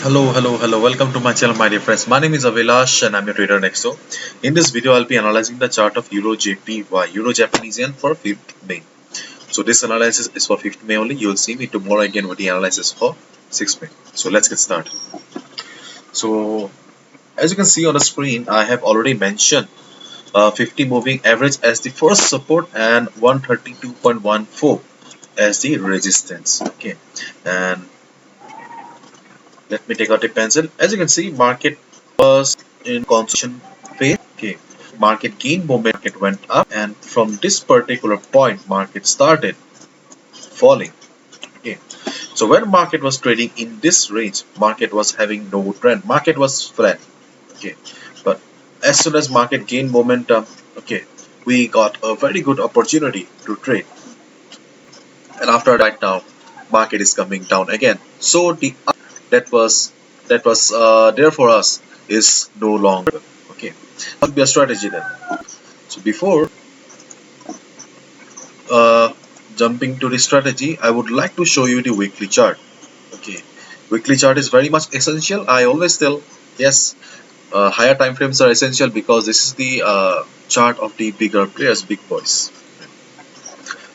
Hello. Welcome to my channel, my dear friends. My name is Avilash and I'm your trader next door. In this video, I'll be analyzing the chart of EURJPY, Euro Japanese Yen for 5th May. So this analysis is for 5th May only. You'll see me tomorrow again with the analysis for 6th May. So let's get started. So as you can see on the screen, I have already mentioned 50 moving average as the first support and 132.14 as the resistance. Okay, and let me take out a pencil. As you can see, market was in consolidation phase. Okay, market gained momentum, market went up, and from this particular point, market started falling. Okay, so when market was trading in this range, market was having no trend. Market was flat. Okay, but as soon as market gained momentum, okay, we got a very good opportunity to trade. And after that, now market is coming down again. So the that was there for us is no longer. Okay, what would be a strategy then? So before uh, jumping to the strategy, I would like to show you the weekly chart. Okay, weekly chart is very much essential. I always tell, yes, higher time frames are essential because this is the chart of the bigger players, big boys.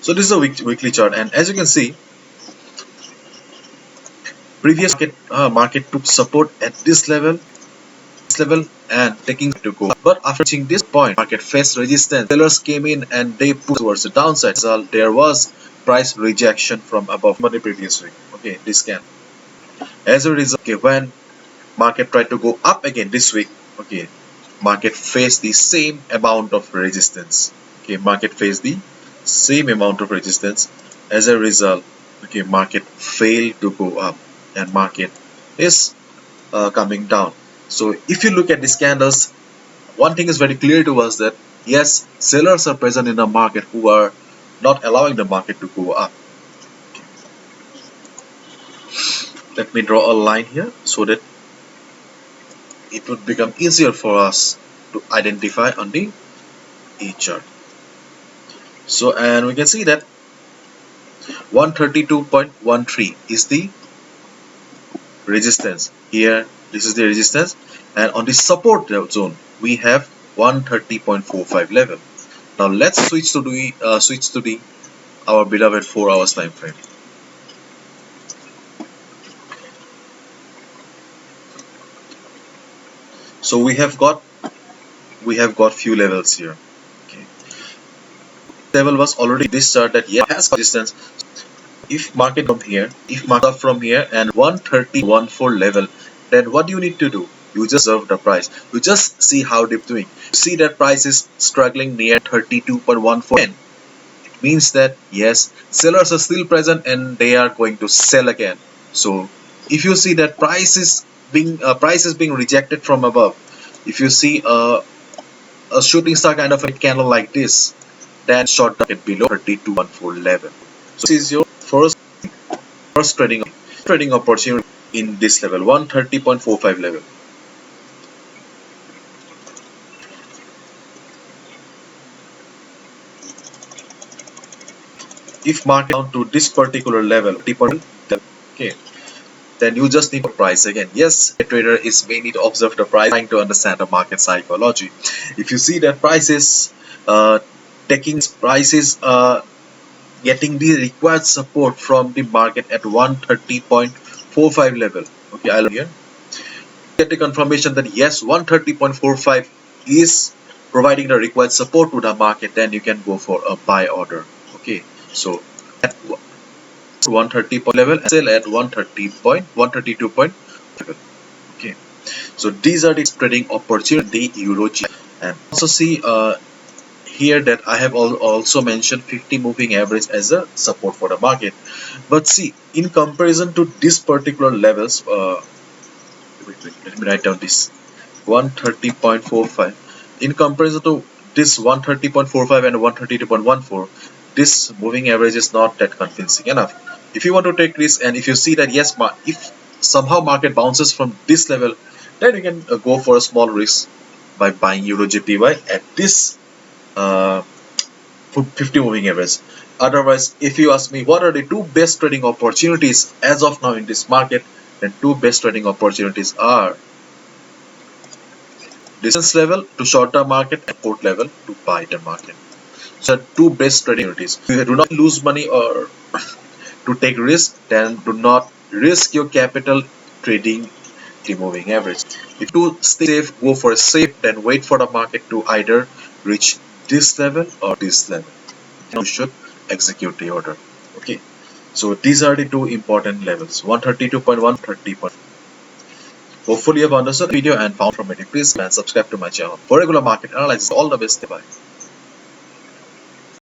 So this is a weekly chart, and as you can see, previous market took support at this level and taking to go. But after reaching this point, market faced resistance. Sellers came in and they pushed towards the downside. So there was price rejection from above the previous week. Okay, this can. As a result, okay, when market tried to go up again this week, okay, market faced the same amount of resistance. Okay, market faced the same amount of resistance. As a result, okay, market failed to go up and market is coming down. So if you look at these candles, one thing is very clear to us that yes, sellers are present in the market who are not allowing the market to go up. Let me draw a line here so that it would become easier for us to identify on the E chart. So, and we can see that 132.13 is the resistance. Here, this is the resistance, and on the support zone, we have 130.45 level. Now let's switch to the our beloved 4 hours time frame. So we have got few levels here. Okay. Level was already this chart that yeah has resistance. If market from here and 130.14 level, then what do you need to do? You just observe the price. You just see how they're doing. You see that price is struggling near 32.14. It means that yes, sellers are still present and they are going to sell again. So if you see that price is being rejected from above, if you see a shooting star kind of a candle like this, then short target below 32.14 level. So this is your first trading opportunity in this level, 130.45 level. If market down to this particular level, okay, then you just need to price again. Yes, a trader is mainly to observe the price, trying to understand the market psychology. If you see that prices getting the required support from the market at 130.45 level. Okay, I'll here get the confirmation that yes, 130.45 is providing the required support to the market, then you can go for a buy order. Okay, so at 130 point level and sell at 132 point level. Okay, so these are the trading opportunity euro and also see here that I have also mentioned 50 moving average as a support for the market. But see, in comparison to this particular levels, let me write down this 130.45. In comparison to this 130.45 and 132.14, this moving average is not that convincing enough. If you want to take risk and if you see that yes, if somehow market bounces from this level, then you can go for a small risk by buying EURJPY at this 50 moving average. Otherwise, if you ask me what are the two best trading opportunities as of now in this market, then two best trading opportunities are distance level to short-term market and support level to buy-term market. So two best trading opportunities. If you do not lose money or to take risk, then do not risk your capital trading the moving average. If you stay safe, go for a safe, then wait for the market to either reach this level or this level. Then you should execute the order. Okay. So these are the two important levels, 132.1, 30.1. Hopefully you have understood the video and found informative. Please and subscribe to my channel for regular market analysis. All the best. Bye.